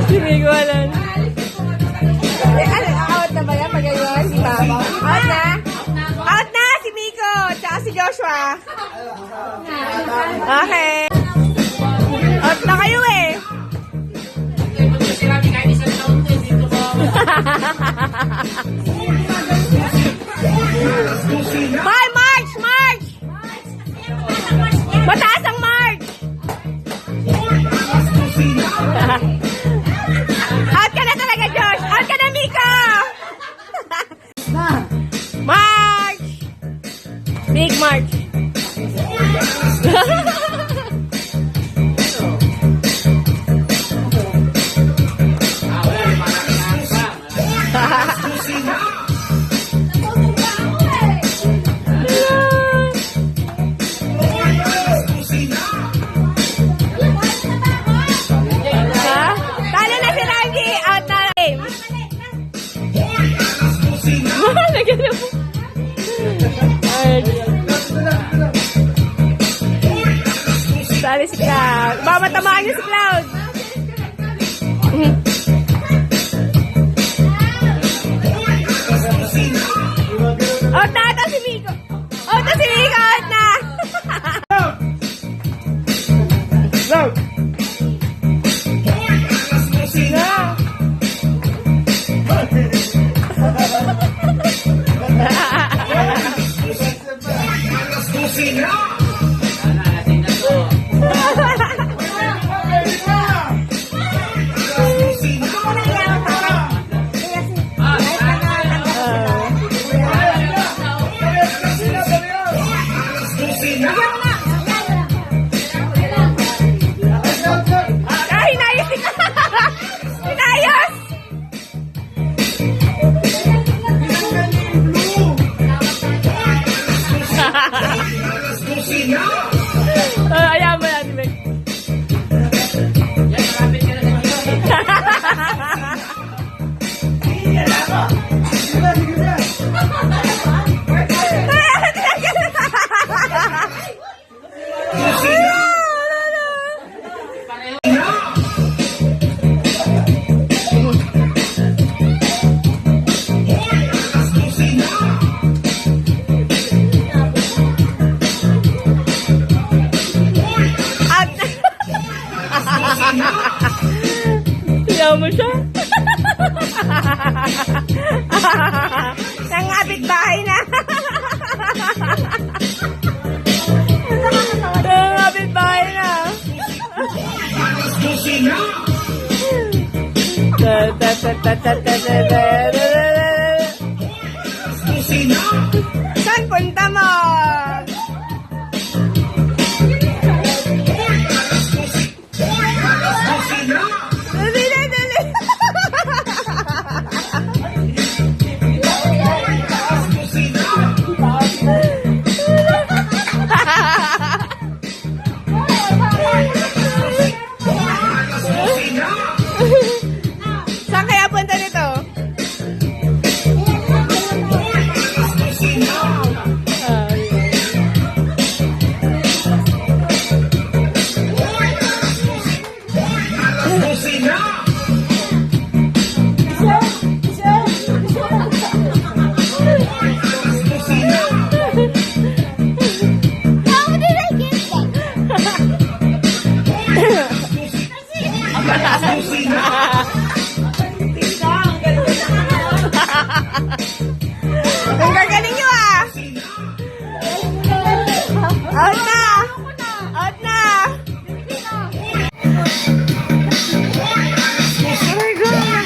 Sinigalan. Out na ba yan? Magayon? Si Mama? Out na? Out na! Si Miko! Tsaka si Joshua. Okay. Out na kayo eh. Bye, March! March! Mataas ang March! Out ka na talaga, Josh! Out ka na, Miko! March! Big March! Sali si Cloud. Baka matamaan niyo si Cloud. Out na ata si Miko. Out na si Miko. Out na. Cloud! Ayan mo natin, Meg. Tiyaw mo siya. Nangabit bahay na. Nangabit bahay na. Saan punta mo? Saan kaya punta nito? Ang gagaling nyo ah! Out na! Out na! Oh my God!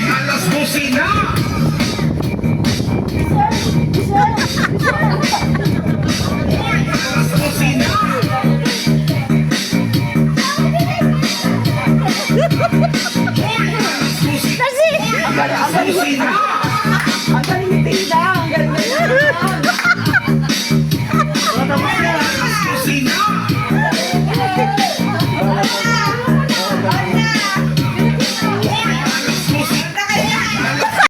Kasi!